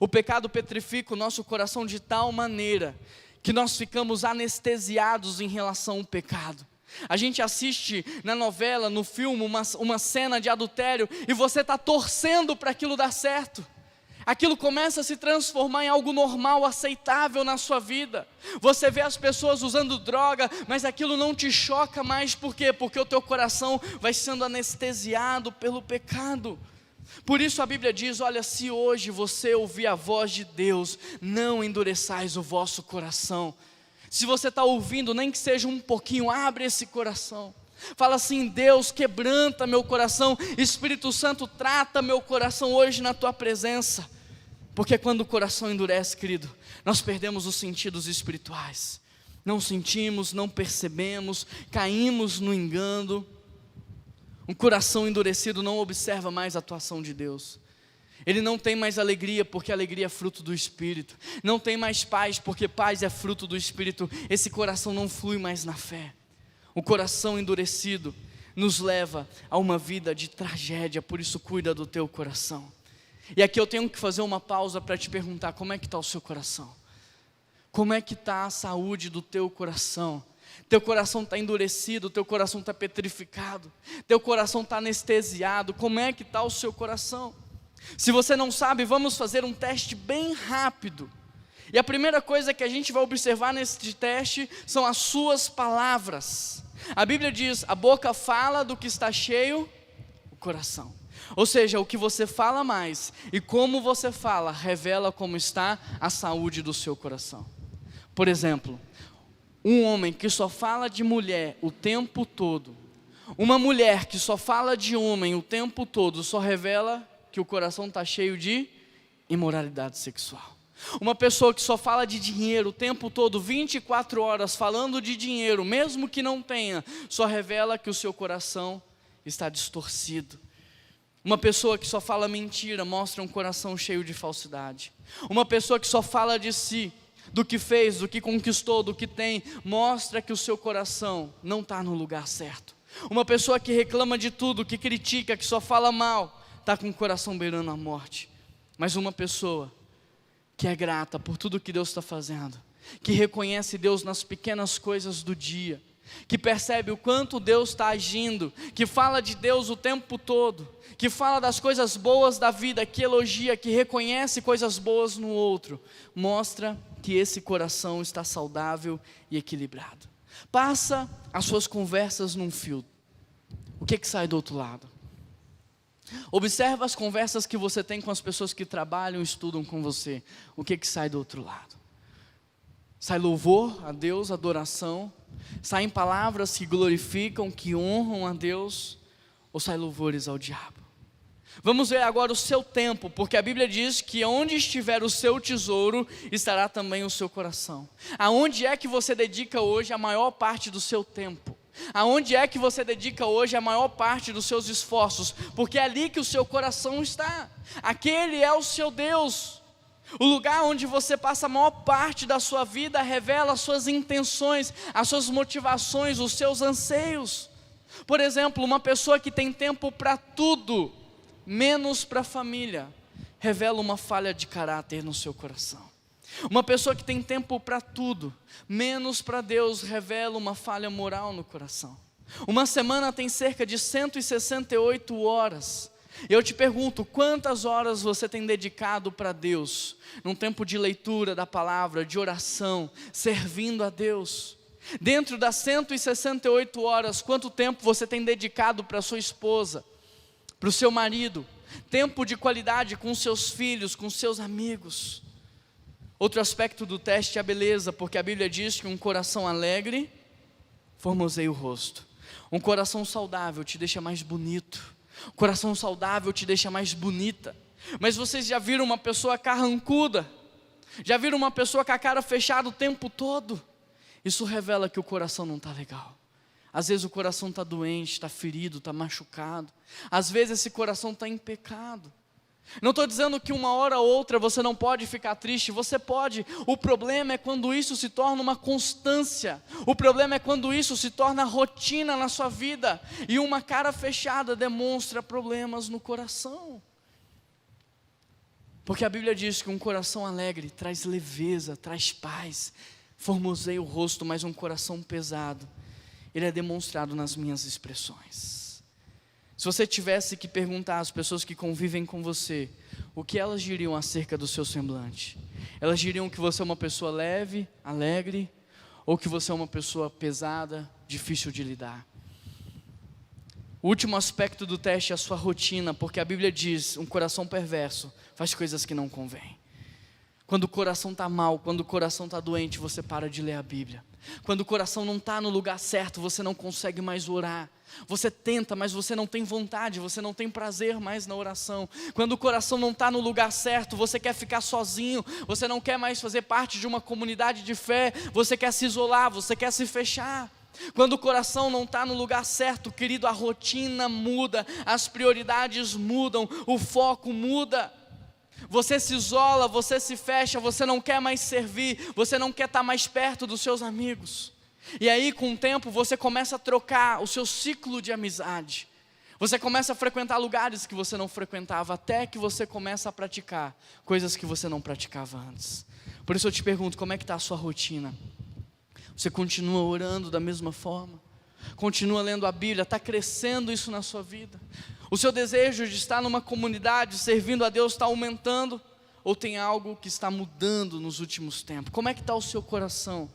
O pecado petrifica o nosso coração de tal maneira que nós ficamos anestesiados em relação ao pecado. A gente assiste na novela, no filme, uma cena de adultério, e você está torcendo para aquilo dar certo. Aquilo começa a se transformar em algo normal, aceitável na sua vida. Você vê as pessoas usando droga, mas aquilo não te choca mais. Por quê? Porque o teu coração vai sendo anestesiado pelo pecado. Por isso a Bíblia diz, olha, se hoje você ouvir a voz de Deus, não endureçais o vosso coração. Se você está ouvindo, nem que seja um pouquinho, abre esse coração. Fala assim, Deus, quebranta meu coração, Espírito Santo, trata meu coração hoje na tua presença. Porque quando o coração endurece, querido, nós perdemos os sentidos espirituais. Não sentimos, não percebemos, caímos no engano. Um coração endurecido não observa mais a atuação de Deus. Ele não tem mais alegria, porque alegria é fruto do Espírito. Não tem mais paz, porque paz é fruto do Espírito. Esse coração não flui mais na fé. O coração endurecido nos leva a uma vida de tragédia, por isso cuida do teu coração. E aqui eu tenho que fazer uma pausa para te perguntar, como é que está o seu coração? Como é que está a saúde do teu coração? Teu coração está endurecido, teu coração está petrificado, teu coração está anestesiado, como é que está o seu coração? Se você não sabe, vamos fazer um teste bem rápido. E a primeira coisa que a gente vai observar nesse teste são as suas palavras. A Bíblia diz, a boca fala do que está cheio o coração. Ou seja, o que você fala mais e como você fala, revela como está a saúde do seu coração. Por exemplo, um homem que só fala de mulher o tempo todo, uma mulher que só fala de homem o tempo todo, só revela que o coração está cheio de imoralidade sexual. Uma pessoa que só fala de dinheiro o tempo todo, 24 horas falando de dinheiro, mesmo que não tenha, só revela que o seu coração está distorcido. Uma pessoa que só fala mentira, mostra um coração cheio de falsidade. Uma pessoa que só fala de si, do que fez, do que conquistou, do que tem, mostra que o seu coração não está no lugar certo. Uma pessoa que reclama de tudo, que critica, que só fala mal, está com o coração beirando a morte. Mas uma pessoa que é grata por tudo que Deus está fazendo, que reconhece Deus nas pequenas coisas do dia, que percebe o quanto Deus está agindo, que fala de Deus o tempo todo, que fala das coisas boas da vida, que elogia, que reconhece coisas boas no outro, mostra que esse coração está saudável e equilibrado. Passa as suas conversas num filtro. O que sai do outro lado? Observa as conversas que você tem com as pessoas que trabalham, estudam com você. O que sai do outro lado? Sai louvor a Deus, adoração? Saem palavras que glorificam, que honram a Deus? Ou saem louvores ao diabo? Vamos ver agora o seu tempo, porque a Bíblia diz que onde estiver o seu tesouro, estará também o seu coração. Aonde é que você dedica hoje a maior parte do seu tempo? Aonde é que você dedica hoje a maior parte dos seus esforços? Porque é ali que o seu coração está. Aquele é o seu Deus. O lugar onde você passa a maior parte da sua vida revela as suas intenções, as suas motivações, os seus anseios. Por exemplo, uma pessoa que tem tempo para tudo, menos para a família, revela uma falha de caráter no seu coração. Uma pessoa que tem tempo para tudo, menos para Deus, revela uma falha moral no coração. Uma semana tem cerca de 168 horas. Eu te pergunto, quantas horas você tem dedicado para Deus? Num tempo de leitura da palavra, de oração, servindo a Deus. Dentro das 168 horas, quanto tempo você tem dedicado para sua esposa, para o seu marido? Tempo de qualidade com seus filhos, com seus amigos. Outro aspecto do teste é a beleza, porque a Bíblia diz que um coração alegre formoseia o rosto. Um coração saudável te deixa mais bonito. Um coração saudável te deixa mais bonita. Mas vocês já viram uma pessoa carrancuda? Já viram uma pessoa com a cara fechada o tempo todo? Isso revela que o coração não está legal. Às vezes o coração está doente, está ferido, está machucado. Às vezes esse coração está em pecado. Não estou dizendo que uma hora ou outra você não pode ficar triste, você pode. O problema é quando isso se torna uma constância. O problema é quando isso se torna rotina na sua vida. E uma cara fechada demonstra problemas no coração. Porque a Bíblia diz que um coração alegre traz leveza, traz paz, formoseia o rosto, mas um coração pesado, ele é demonstrado nas minhas expressões. Se você tivesse que perguntar às pessoas que convivem com você, o que elas diriam acerca do seu semblante? Elas diriam que você é uma pessoa leve, alegre, ou que você é uma pessoa pesada, difícil de lidar? O último aspecto do teste é a sua rotina, porque a Bíblia diz, um coração perverso faz coisas que não convêm. Quando o coração está mal, quando o coração está doente, você para de ler a Bíblia. Quando o coração não está no lugar certo, você não consegue mais orar. Você tenta, mas você não tem vontade, você não tem prazer mais na oração. Quando o coração não está no lugar certo, você quer ficar sozinho, você não quer mais fazer parte de uma comunidade de fé, você quer se isolar, você quer se fechar. Quando o coração não está no lugar certo, querido, a rotina muda, as prioridades mudam, o foco muda. Você se isola, você se fecha, você não quer mais servir, você não quer estar mais perto dos seus amigos. E aí, com o tempo, você começa a trocar o seu ciclo de amizade. Você começa a frequentar lugares que você não frequentava, até que você começa a praticar coisas que você não praticava antes. Por isso eu te pergunto, como é que está a sua rotina? Você continua orando da mesma forma? Continua lendo a Bíblia? Está crescendo isso na sua vida? O seu desejo de estar numa comunidade, servindo a Deus, está aumentando? Ou tem algo que está mudando nos últimos tempos? Como é que está o seu coração?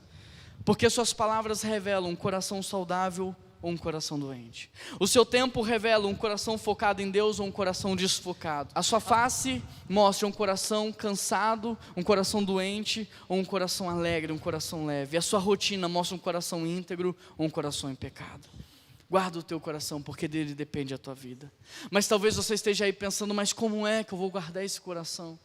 Porque suas palavras revelam um coração saudável ou um coração doente. O seu tempo revela um coração focado em Deus ou um coração desfocado. A sua face mostra um coração cansado, um coração doente ou um coração alegre, um coração leve. A sua rotina mostra um coração íntegro ou um coração em pecado. Guarda o teu coração, porque dele depende a tua vida. Mas talvez você esteja aí pensando, mas como é que eu vou guardar esse coração?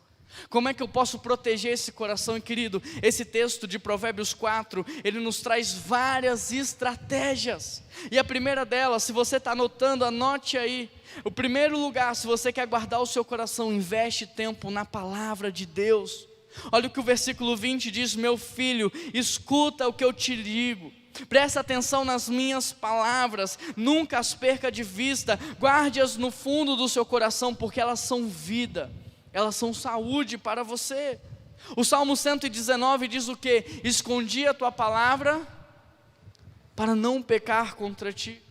Como é que eu posso proteger esse coração? E querido, esse texto de Provérbios 4, ele nos traz várias estratégias. E a primeira delas, se você está anotando, anote aí. O primeiro lugar, se você quer guardar o seu coração, investe tempo na palavra de Deus. Olha o que o versículo 20 diz: meu filho, escuta o que eu te digo. Presta atenção nas minhas palavras, nunca as perca de vista, guarde-as no fundo do seu coração, porque elas são vida. Elas são saúde para você. O Salmo 119 diz o quê? Escondi a tua palavra para não pecar contra ti.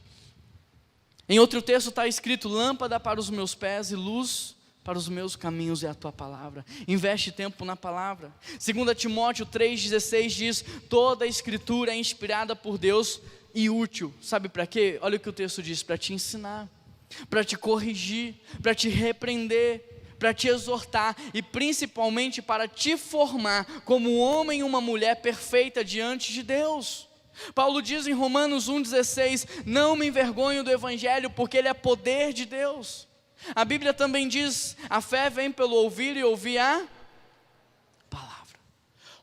Em outro texto está escrito: lâmpada para os meus pés e luz para os meus caminhos é a tua palavra. Investe tempo na palavra. 2 Timóteo 3,16 diz: toda a escritura é inspirada por Deus e útil. Sabe para quê? Olha o que o texto diz: para te ensinar, para te corrigir, para te repreender, para te exortar e principalmente para te formar como um homem e uma mulher perfeita diante de Deus. Paulo diz em Romanos 1,16: não me envergonho do Evangelho, porque ele é poder de Deus. A Bíblia também diz: a fé vem pelo ouvir e ouvir a palavra.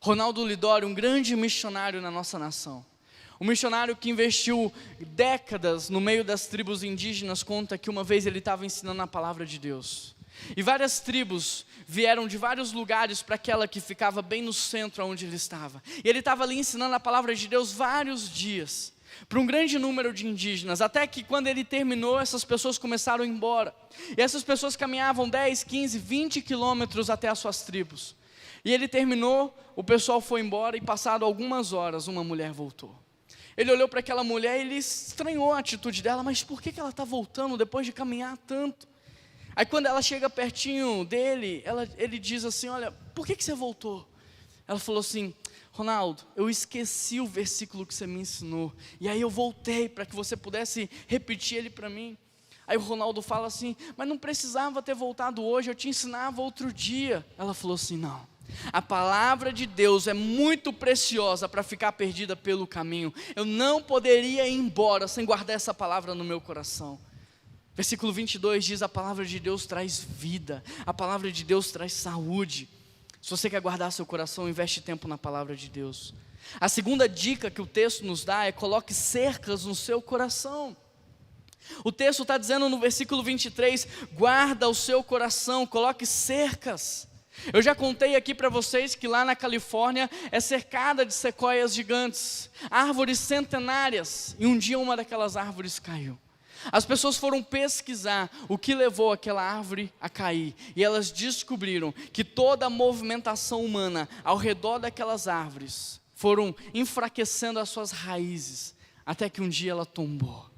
Ronaldo Lidório, um grande missionário na nossa nação, um missionário que investiu décadas no meio das tribos indígenas, conta que uma vez ele estava ensinando a palavra de Deus. E várias tribos vieram de vários lugares para aquela que ficava bem no centro onde ele estava. E ele estava ali ensinando a palavra de Deus vários dias, para um grande número de indígenas, até que quando ele terminou, essas pessoas começaram a ir embora. E essas pessoas caminhavam 10, 15, 20 quilômetros até as suas tribos. E ele terminou, o pessoal foi embora e passado algumas horas, uma mulher voltou. Ele olhou para aquela mulher e ele estranhou a atitude dela, mas por que ela está voltando depois de caminhar tanto? Aí quando ela chega pertinho dele, ele diz assim: olha, por que você voltou? Ela falou assim: Ronaldo, eu esqueci o versículo que você me ensinou, e aí eu voltei para que você pudesse repetir ele para mim. Aí o Ronaldo fala assim: mas não precisava ter voltado hoje, eu te ensinava outro dia. Ela falou assim: não, a palavra de Deus é muito preciosa para ficar perdida pelo caminho. Eu não poderia ir embora sem guardar essa palavra no meu coração. Versículo 22 diz: a palavra de Deus traz vida, a palavra de Deus traz saúde. Se você quer guardar seu coração, investe tempo na palavra de Deus. A segunda dica que o texto nos dá é: coloque cercas no seu coração. O texto está dizendo no versículo 23, guarda o seu coração, coloque cercas. Eu já contei aqui para vocês que lá na Califórnia é cercada de sequoias gigantes, árvores centenárias, e um dia uma daquelas árvores caiu. As pessoas foram pesquisar o que levou aquela árvore a cair, e elas descobriram que toda a movimentação humana ao redor daquelas árvores foram enfraquecendo as suas raízes, até que um dia ela tombou.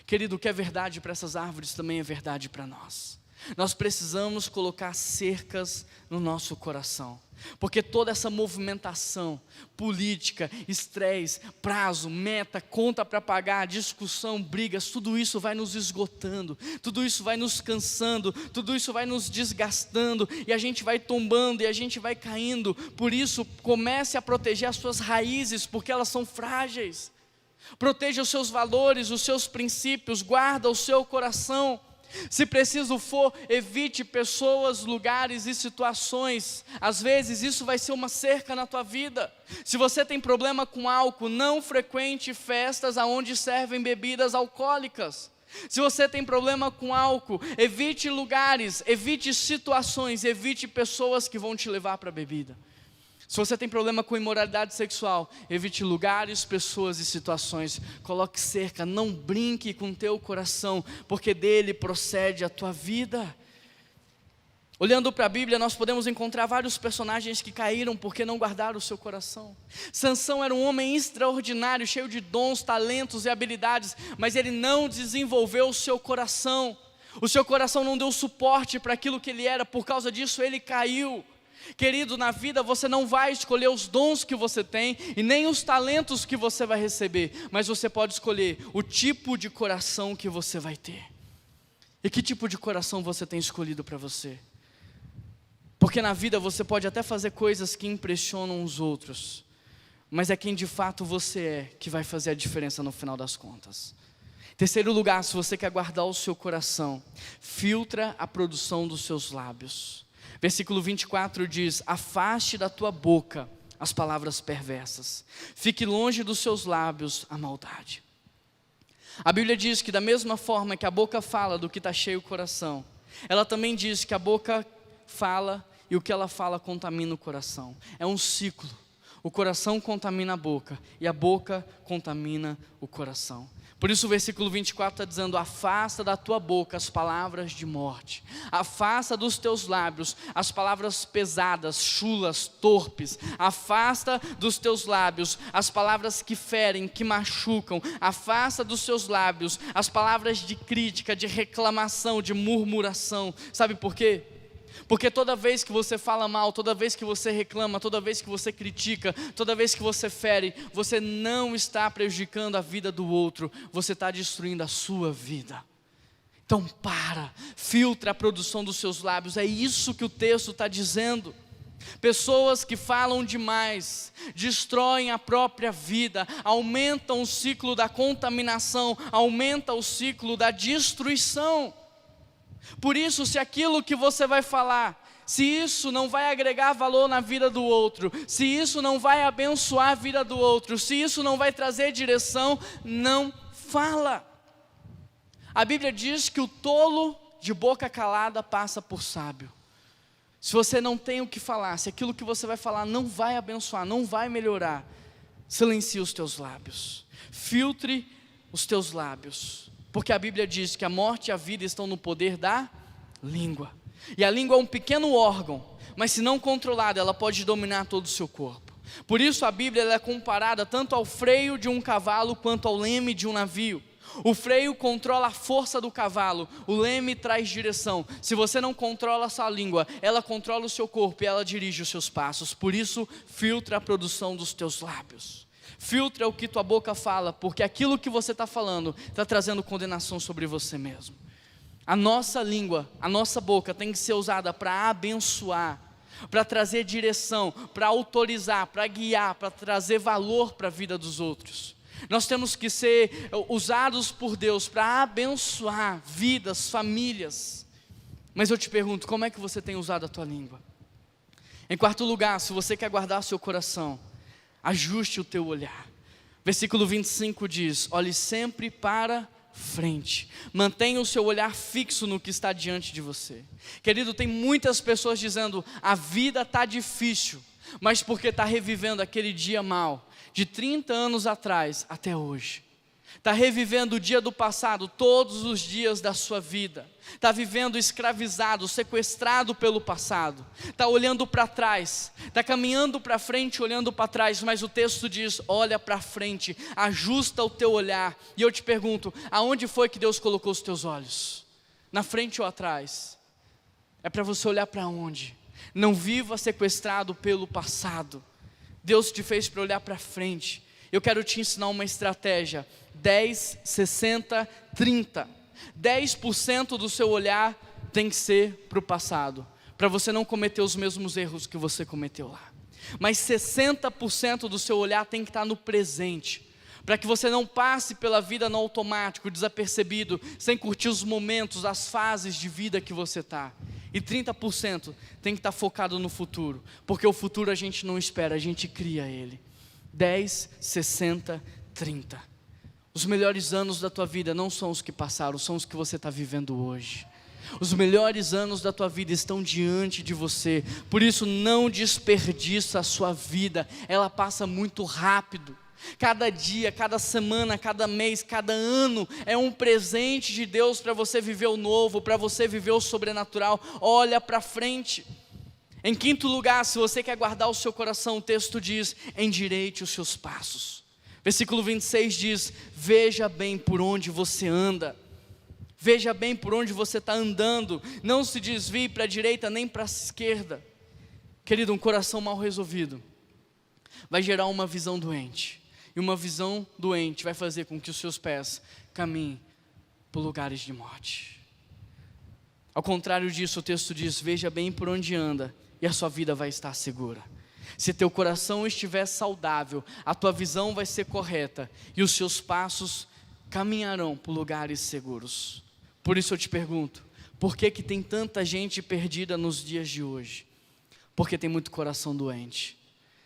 Querido, o que é verdade para essas árvores também é verdade para nós. Nós precisamos colocar cercas no nosso coração, porque toda essa movimentação política, estresse, prazo, meta, conta para pagar, discussão, brigas, tudo isso vai nos esgotando, tudo isso vai nos cansando, tudo isso vai nos desgastando, e a gente vai tombando, e a gente vai caindo. Por isso, comece a proteger as suas raízes, porque elas são frágeis. Proteja os seus valores, os seus princípios, guarda o seu coração. Se preciso for, evite pessoas, lugares e situações. Às vezes isso vai ser uma cerca na tua vida. Se você tem problema com álcool, não frequente festas onde servem bebidas alcoólicas. Se você tem problema com álcool, evite lugares, evite situações, evite pessoas que vão te levar para a bebida. Se você tem problema com imoralidade sexual, evite lugares, pessoas e situações. Coloque cerca, não brinque com o teu coração, porque dele procede a tua vida. Olhando para a Bíblia, nós podemos encontrar vários personagens que caíram porque não guardaram o seu coração. Sansão era um homem extraordinário, cheio de dons, talentos e habilidades, mas ele não desenvolveu o seu coração. O seu coração não deu suporte para aquilo que ele era, por causa disso ele caiu. Querido, na vida você não vai escolher os dons que você tem e nem os talentos que você vai receber, mas você pode escolher o tipo de coração que você vai ter. E que tipo de coração você tem escolhido para você? Porque na vida você pode até fazer coisas que impressionam os outros, mas é quem de fato você é que vai fazer a diferença no final das contas. Terceiro lugar, se você quer guardar o seu coração, filtra a produção dos seus lábios. Versículo 24 diz: afaste da tua boca as palavras perversas, fique longe dos seus lábios a maldade. A Bíblia diz que da mesma forma que a boca fala do que está cheio o coração, ela também diz que a boca fala e o que ela fala contamina o coração. É um ciclo. O coração contamina a boca e a boca contamina o coração. Por isso o versículo 24 está dizendo: afasta da tua boca as palavras de morte, afasta dos teus lábios as palavras pesadas, chulas, torpes, afasta dos teus lábios as palavras que ferem, que machucam, afasta dos seus lábios as palavras de crítica, de reclamação, de murmuração. Sabe por quê? Porque toda vez que você fala mal, toda vez que você reclama, toda vez que você critica, toda vez que você fere, você não está prejudicando a vida do outro, você está destruindo a sua vida. Então filtra a produção dos seus lábios, é isso que o texto está dizendo. Pessoas que falam demais, destroem a própria vida, aumentam o ciclo da contaminação, aumenta o ciclo da destruição. Por isso, se aquilo que você vai falar, se isso não vai agregar valor na vida do outro, se isso não vai abençoar a vida do outro, se isso não vai trazer direção, não fala. A Bíblia diz que o tolo de boca calada passa por sábio. Se você não tem o que falar, se aquilo que você vai falar não vai abençoar, não vai melhorar, silencie os teus lábios, filtre os teus lábios. Porque a Bíblia diz que a morte e a vida estão no poder da língua. E a língua é um pequeno órgão, mas se não controlada, ela pode dominar todo o seu corpo. Por isso a Bíblia ela é comparada tanto ao freio de um cavalo quanto ao leme de um navio. O freio controla a força do cavalo, o leme traz direção. Se você não controla a sua língua, ela controla o seu corpo e ela dirige os seus passos. Por isso, filtra a produção dos teus lábios. Filtra o que tua boca fala, porque aquilo que você está falando está trazendo condenação sobre você mesmo. A nossa língua, a nossa boca tem que ser usada para abençoar, para trazer direção, para autorizar, para guiar, para trazer valor para a vida dos outros. Nós temos que ser usados por Deus para abençoar vidas, famílias. Mas eu te pergunto, como é que você tem usado a tua língua? Em quarto lugar, se você quer guardar seu coração, ajuste o teu olhar. Versículo 25 diz: olhe sempre para frente, mantenha o seu olhar fixo no que está diante de você. Querido, tem muitas pessoas dizendo: a vida está difícil, mas porque está revivendo aquele dia mau, de 30 anos atrás até hoje. Está revivendo o dia do passado, todos os dias da sua vida. Está vivendo escravizado, sequestrado pelo passado. Está olhando para trás, está caminhando para frente, olhando para trás. Mas o texto diz: olha para frente, ajusta o teu olhar. E eu te pergunto, aonde foi que Deus colocou os teus olhos? Na frente ou atrás? é para você olhar para onde. Não viva sequestrado pelo passado. Deus te fez para olhar para frente. Eu quero te ensinar uma estratégia: 10, 60, 30. 10% do seu olhar tem que ser para o passado, para você não cometer os mesmos erros que você cometeu lá. Mas 60% do seu olhar tem que estar no presente, para que você não passe pela vida no automático, desapercebido, sem curtir os momentos, as fases de vida que você está. E 30% tem que estar focado no futuro, porque o futuro a gente não espera, a gente cria ele. 10, 60, 30. Os melhores anos da tua vida não são os que passaram, são os que você está vivendo hoje. Os melhores anos da tua vida estão diante de você, por isso não desperdiça a sua vida, ela passa muito rápido. Cada dia, cada semana, cada mês, cada ano é um presente de Deus para você viver o novo, para você viver o sobrenatural. Olha para frente. Em quinto lugar, se você quer guardar o seu coração, o texto diz: endireite os seus passos. Versículo 26 diz: veja bem por onde você anda. Veja bem por onde você está andando. Não se desvie para a direita nem para a esquerda. Querido, um coração mal resolvido vai gerar uma visão doente. E uma visão doente vai fazer com que os seus pés caminhem por lugares de morte. Ao contrário disso, o texto diz: veja bem por onde anda, e a sua vida vai estar segura. Se teu coração estiver saudável, a tua visão vai ser correta, e os seus passos caminharão por lugares seguros. Por isso eu te pergunto, por que tem tanta gente perdida nos dias de hoje? Porque tem muito coração doente,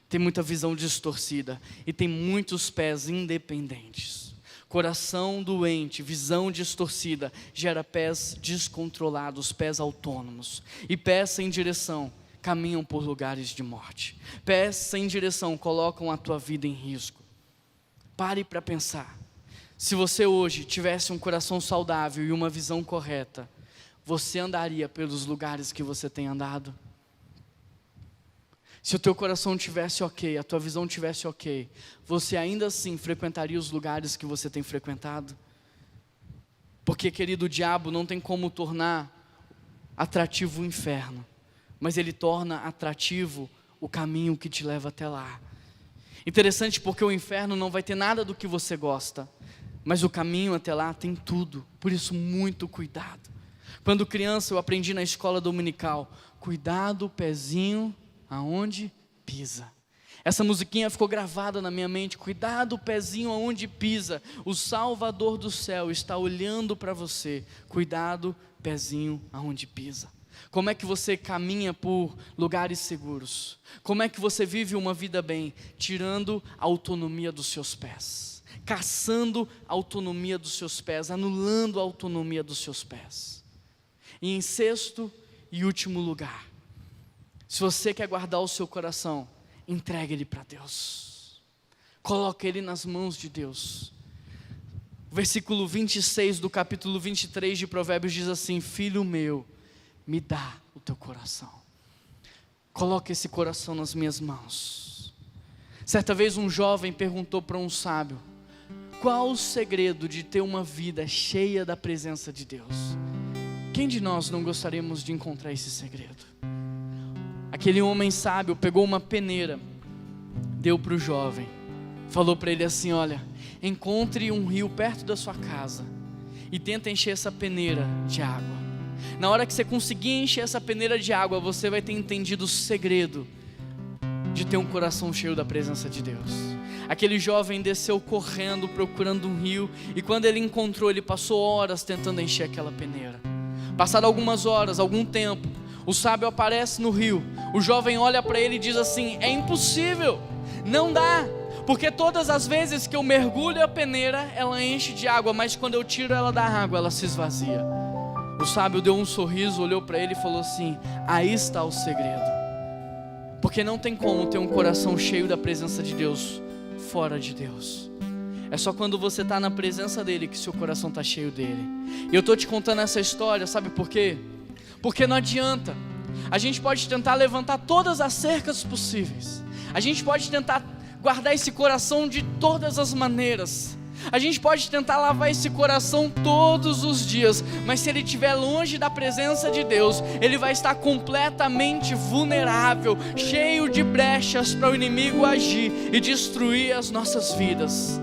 tem muita visão distorcida e tem muitos pés independentes. Coração doente, visão distorcida, gera pés descontrolados, pés autônomos. E pés sem direção caminham por lugares de morte. Pés sem direção colocam a tua vida em risco. Pare para pensar. Se você hoje tivesse um coração saudável e uma visão correta, você andaria pelos lugares que você tem andado? Se o teu coração tivesse ok, a tua visão tivesse ok, você ainda assim frequentaria os lugares que você tem frequentado? Porque, querido, o diabo não tem como tornar atrativo o inferno, mas ele torna atrativo o caminho que te leva até lá. Interessante, porque o inferno não vai ter nada do que você gosta, mas o caminho até lá tem tudo. Por isso, muito cuidado. Quando criança eu aprendi na escola dominical: cuidado, pezinho aonde pisa. Essa musiquinha ficou gravada na minha mente: cuidado, pezinho aonde pisa, o Salvador do céu está olhando para você. Cuidado, pezinho aonde pisa. Como é que você caminha por lugares seguros? Como é que você vive uma vida bem? Tirando a autonomia dos seus pés, caçando a autonomia dos seus pés, anulando a autonomia dos seus pés. E em sexto e último lugar, se você quer guardar o seu coração, entregue ele para Deus. Coloque ele nas mãos de Deus. O versículo 26 do capítulo 23 de Provérbios diz assim: filho meu, me dá o teu coração. Coloque esse coração nas minhas mãos. Certa vez um jovem perguntou para um sábio: qual o segredo de ter uma vida cheia da presença de Deus? Quem de nós não gostaríamos de encontrar esse segredo? Aquele homem sábio pegou uma peneira, deu para o jovem, falou para ele assim: olha, encontre um rio perto da sua casa e tenta encher essa peneira de água. Na hora que você conseguir encher essa peneira de água, você vai ter entendido o segredo de ter um coração cheio da presença de Deus. Aquele jovem desceu correndo, procurando um rio, e quando ele encontrou, ele passou horas tentando encher aquela peneira. Passado algumas horas, algum tempo, o sábio aparece no rio. O jovem olha para ele e diz assim: é impossível, não dá, porque todas as vezes que eu mergulho a peneira, ela enche de água, mas quando eu tiro ela da água, ela se esvazia. O sábio deu um sorriso, olhou para ele e falou assim: aí está o segredo. Porque não tem como ter um coração cheio da presença de Deus fora de Deus. É só quando você está na presença dele que seu coração está cheio dele. E eu estou te contando essa história, sabe por quê? Porque não adianta. A gente pode tentar levantar todas as cercas possíveis, a gente pode tentar guardar esse coração de todas as maneiras, A gente pode tentar lavar esse coração todos os dias, mas se ele estiver longe da presença de Deus, ele vai estar completamente vulnerável, cheio de brechas para o inimigo agir e destruir as nossas vidas.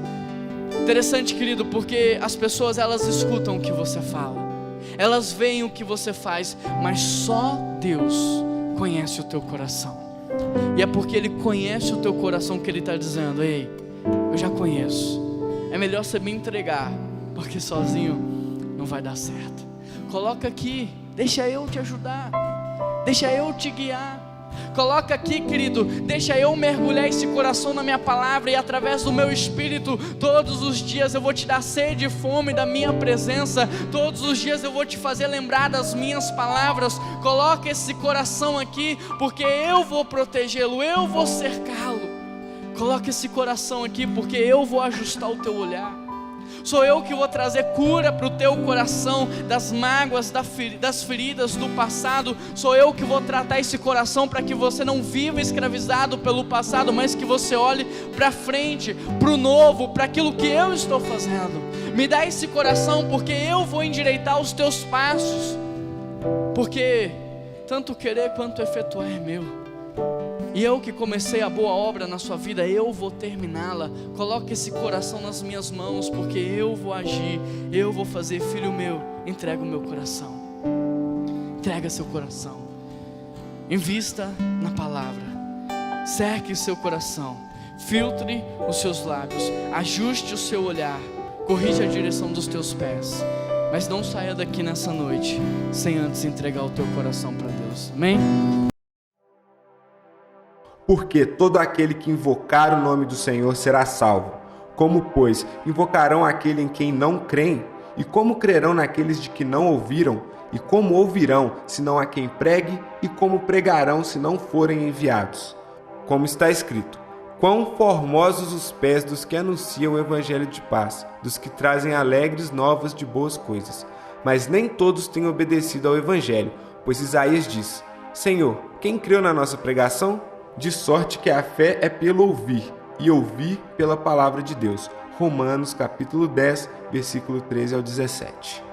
Interessante, querido, porque as pessoas, elas escutam o que você fala, elas veem o que você faz, mas só Deus conhece o teu coração. E é porque Ele conhece o teu coração que Ele está dizendo: ei, eu já conheço, é melhor você me entregar, porque sozinho não vai dar certo. Coloca aqui, deixa eu te ajudar, deixa eu te guiar. Coloca aqui, querido, deixa eu mergulhar esse coração na minha palavra, e através do meu espírito, todos os dias eu vou te dar sede e fome da minha presença, todos os dias eu vou te fazer lembrar das minhas palavras. Coloca esse coração aqui, porque eu vou protegê-lo, eu vou cercá-lo. Coloca esse coração aqui, porque eu vou ajustar o teu olhar. Sou eu que vou trazer cura para o teu coração, das mágoas, das feridas do passado. Sou eu que vou tratar esse coração para que você não viva escravizado pelo passado, mas que você olhe para frente, para o novo, para aquilo que eu estou fazendo. Me dá esse coração, porque eu vou endireitar os teus passos, porque tanto querer quanto efetuar é meu. E eu que comecei a boa obra na sua vida, eu vou terminá-la. Coloque esse coração nas minhas mãos, porque eu vou agir, eu vou fazer. Filho meu, entrega o meu coração, entrega seu coração, invista na palavra, cerque o seu coração, filtre os seus lábios, ajuste o seu olhar, corrija a direção dos teus pés, mas não saia daqui nessa noite sem antes entregar o teu coração para Deus. Amém? Porque todo aquele que invocar o nome do Senhor será salvo. Como, pois, invocarão aquele em quem não creem? E como crerão naqueles de que não ouviram? E como ouvirão, se não há quem pregue? E como pregarão, se não forem enviados? Como está escrito: quão formosos os pés dos que anunciam o evangelho de paz, dos que trazem alegres novas de boas coisas. Mas nem todos têm obedecido ao evangelho, pois Isaías diz: Senhor, quem creu na nossa pregação? De sorte que a fé é pelo ouvir, e ouvir pela palavra de Deus. Romanos capítulo 10, versículo 13 ao 17.